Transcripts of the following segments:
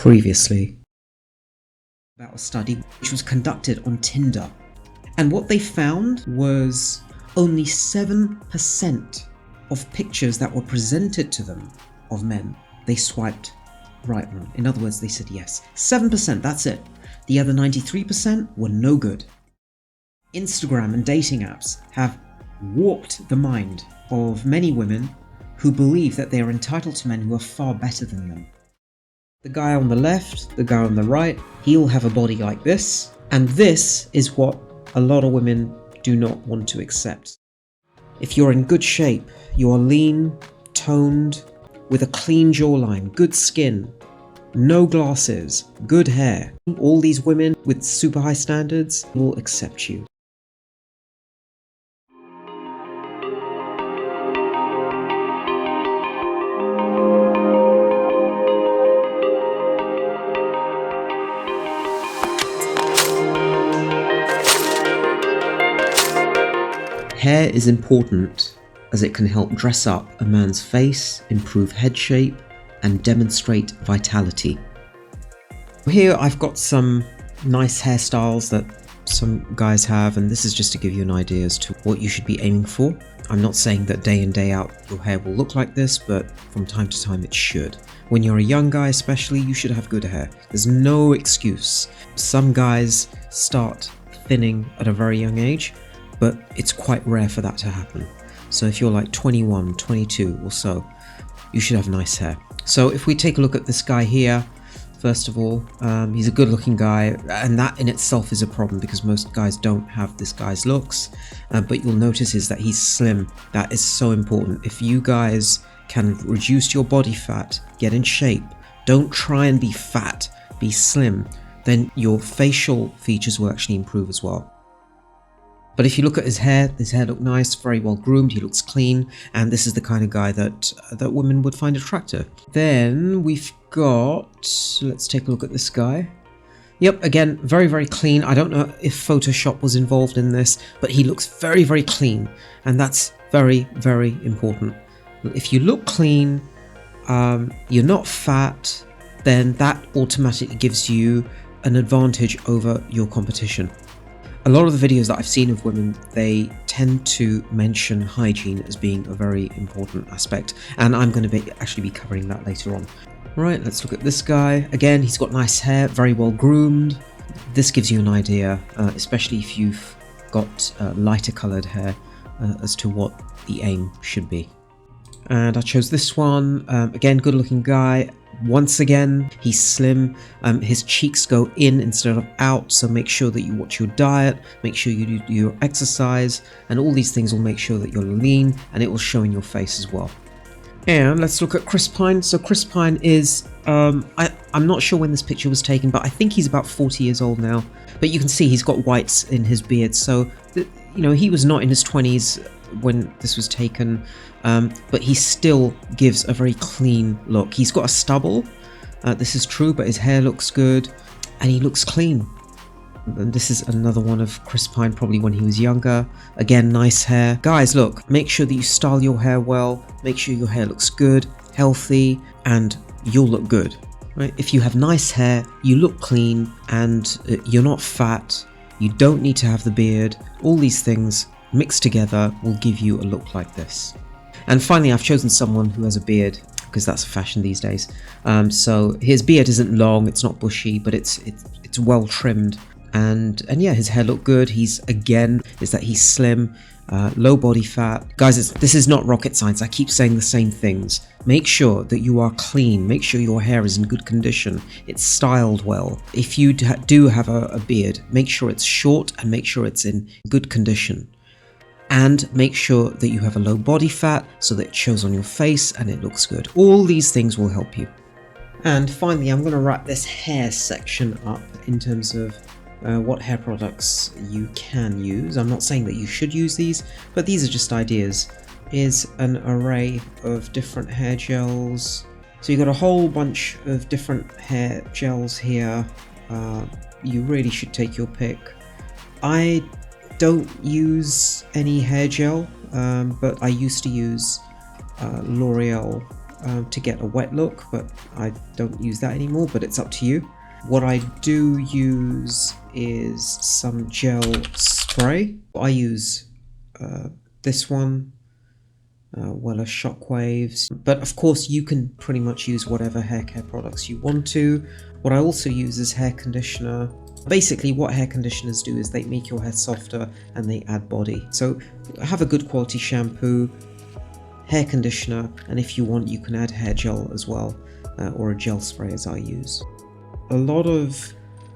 previously about a study which was conducted on Tinder, and what they found was only 7% of pictures that were presented to them of men they swiped right on. In other words, they said yes. 7%, that's it. The other 93% were no good. Instagram and dating apps have warped the mind of many women who believe that they are entitled to men who are far better than them. The guy on the left, the guy on the right, he'll have a body like this, and this is what a lot of women do not want to accept. If you're in good shape, you are lean, toned, with a clean jawline, good skin, no glasses, good hair, all these women with super high standards will accept you. Hair is important as it can help dress up a man's face, improve head shape, and demonstrate vitality. Here I've got some nice hairstyles that some guys have, and this is just to give you an idea as to what you should be aiming for. I'm not saying that day in day out your hair will look like this, but from time to time it should. When you're a young guy especially, you should have good hair. There's no excuse. Some guys start thinning at a very young age, but it's quite rare for that to happen. So if you're like 21, 22 or so, you should have nice hair. So if we take a look at this guy here, first of all, he's a good looking guy, and that in itself is a problem because most guys don't have this guy's looks, but you'll notice is that he's slim. That is so important. If you guys can reduce your body fat, get in shape, don't try and be fat, be slim, then your facial features will actually improve as well. But if you look at his hair looked nice, very well groomed, he looks clean, and this is the kind of guy that women would find attractive. Then we've got, let's take a look at this guy. Yep, again, very, very clean. I don't know if Photoshop was involved in this, but he looks very, very clean, and that's very, very important. If you look clean, you're not fat, then that automatically gives you an advantage over your competition. A lot of the videos that I've seen of women, they tend to mention hygiene as being a very important aspect, and I'm going to actually be covering that later on. Right, let's look at this guy. Again, he's got nice hair, very well groomed. This gives you an idea, especially if you've got lighter coloured hair, as to what the aim should be. And I chose this one. Again, good looking guy. Once again, he's slim, his cheeks go in instead of out, so make sure that you watch your diet, make sure you do your exercise, and all these things will make sure that you're lean, and it will show in your face as well. And let's look at Chris Pine. So Chris Pine is, I'm not sure when this picture was taken, but I think he's about 40 years old now. But you can see he's got whites in his beard, so, you know, he was not in his 20s when this was taken, but he still gives a very clean look. He's got a stubble, this is true, but his hair looks good and he looks clean. And this is another one of Chris Pine, probably when he was younger. Again, nice hair. Guys, look, make sure that you style your hair well, make sure your hair looks good, healthy, and you'll look good. Right? If you have nice hair, you look clean, and you're not fat, you don't need to have the beard, all these things mixed together will give you a look like this. And finally, I've chosen someone who has a beard because that's a fashion these days. So his beard isn't long, it's not bushy, but it's well trimmed, and yeah, his hair looked good. He's slim, low body fat. Guys, this is not rocket science. I keep saying the same things. Make sure that you are clean. Make sure your hair is in good condition. It's styled well. If you do have a beard, make sure it's short and make sure it's in good condition. And make sure that you have a low body fat so that it shows on your face and it looks good. All these things will help you. And finally, I'm going to wrap this hair section up in terms of what hair products you can use. I'm not saying that you should use these, but these are just ideas. Is an array of different hair gels. So you've got a whole bunch of different hair gels here. You really should take your pick. I don't use any hair gel, but I used to use L'Oreal to get a wet look, but I don't use that anymore, but it's up to you. What I do use is some gel spray. I use this one, Weller Shockwaves, but of course you can pretty much use whatever hair care products you want to. What I also use is hair conditioner. Basically what hair conditioners do is they make your hair softer and they add body. So have a good quality shampoo, hair conditioner, and if you want you can add hair gel as well, or a gel spray as I use. A lot of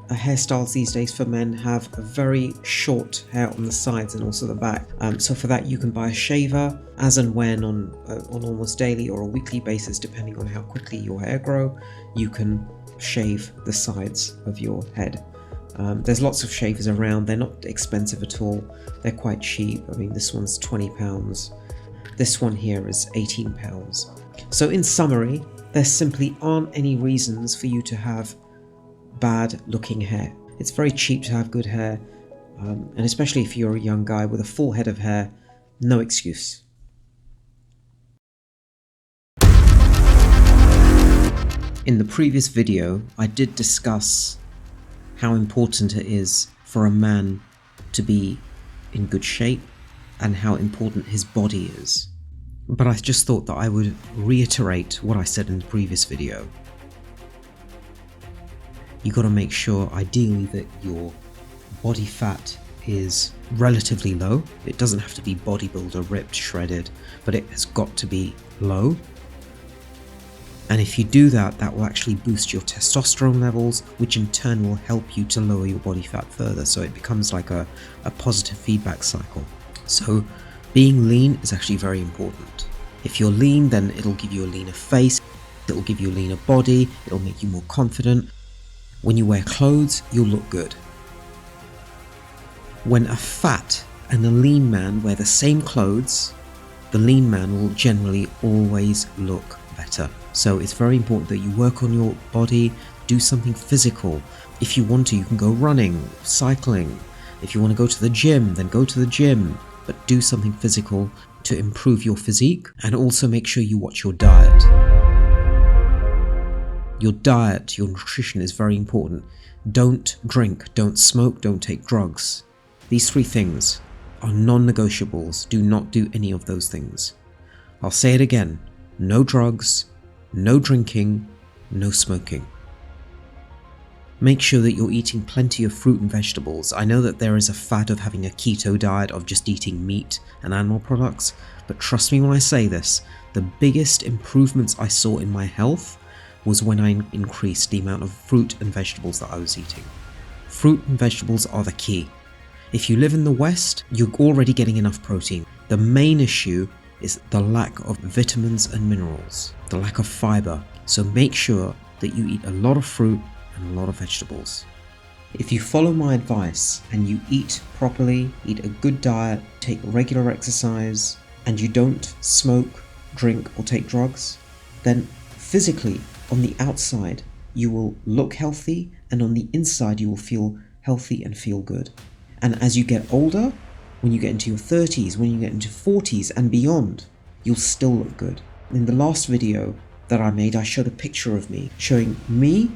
hairstyles these days for men have a very short hair on the sides and also the back. So for that you can buy a shaver as and when on almost daily or a weekly basis, depending on how quickly your hair grow, you can shave the sides of your head. There's lots of shavers around. They're not expensive at all. They're quite cheap. I mean, this one's £20. This one here is £18. So in summary, there simply aren't any reasons for you to have bad looking hair. It's very cheap to have good hair, and especially if you're a young guy with a full head of hair, no excuse. In the previous video, I did discuss how important it is for a man to be in good shape and how important his body is. But I just thought that I would reiterate what I said in the previous video. You got to make sure ideally that your body fat is relatively low. It doesn't have to be bodybuilder, ripped, shredded, but it has got to be low. And if you do that, that will actually boost your testosterone levels, which in turn will help you to lower your body fat further. So it becomes like a positive feedback cycle. So being lean is actually very important. If you're lean, then it'll give you a leaner face, it'll give you a leaner body, it'll make you more confident. When you wear clothes, you'll look good. When a fat and a lean man wear the same clothes, the lean man will generally always look better. So it's very important that you work on your body, do something physical. If you want to, you can go running, cycling. If you want to go to the gym, then go to the gym, but do something physical to improve your physique, and also make sure you watch your diet. Your diet, your nutrition is very important. Don't drink, don't smoke, don't take drugs. These 3 things are non-negotiables. Do not do any of those things. I'll say it again. No drugs, no drinking, no smoking. Make sure that you're eating plenty of fruit and vegetables. I know that there is a fad of having a keto diet of just eating meat and animal products, but trust me when I say this, the biggest improvements I saw in my health was when I increased the amount of fruit and vegetables that I was eating. Fruit and vegetables are the key. If you live in the West, you're already getting enough protein. The main issue is the lack of vitamins and minerals, the lack of fiber. So make sure that you eat a lot of fruit and a lot of vegetables. If you follow my advice and you eat properly, eat a good diet, take regular exercise, and you don't smoke, drink, or take drugs, then physically, on the outside, you will look healthy, and on the inside, you will feel healthy and feel good. And as you get older, when you get into your 30s, when you get into 40s and beyond, you'll still look good. In the last video that I made, I showed a picture of me, showing me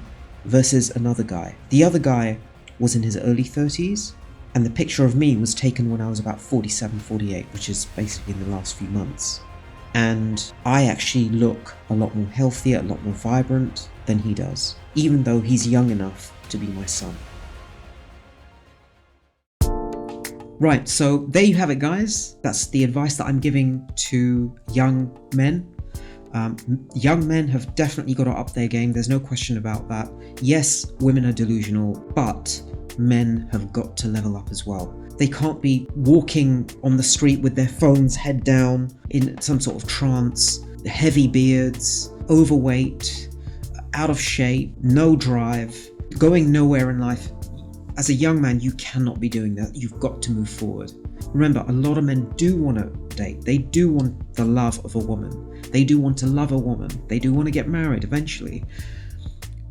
versus another guy. The other guy was in his early 30s, and the picture of me was taken when I was about 47, 48, which is basically in the last few months. And I actually look a lot more healthier, a lot more vibrant than he does, even though he's young enough to be my son. Right, so there you have it, guys. That's the advice that I'm giving to young men. Young men have definitely got to up their game. There's no question about that. Yes, women are delusional, but men have got to level up as well. They can't be walking on the street with their phones head down in some sort of trance, heavy beards, overweight, out of shape, no drive, going nowhere in life. As a young man, you cannot be doing that. You've got to move forward. Remember, a lot of men do want to date. They do want the love of a woman. They do want to love a woman. They do want to get married eventually.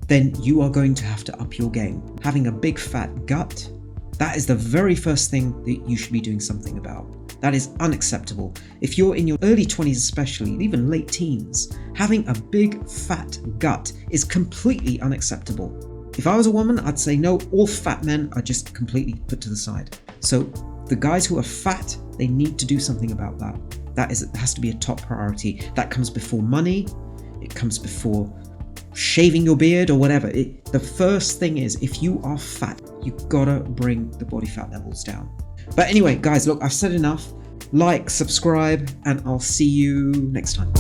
Then you are going to have to up your game. Having a big fat gut, that is the very first thing that you should be doing something about. That is unacceptable. If you're in your early 20s especially, even late teens, having a big fat gut is completely unacceptable. If I was a woman, I'd say no, all fat men are just completely put to the side. So the guys who are fat, they need to do something about that. That has to be a top priority. That comes before money. It comes before shaving your beard or whatever. The first thing is, if you are fat, you gotta bring the body fat levels down. But anyway, guys, look, I've said enough. Like, subscribe, and I'll see you next time.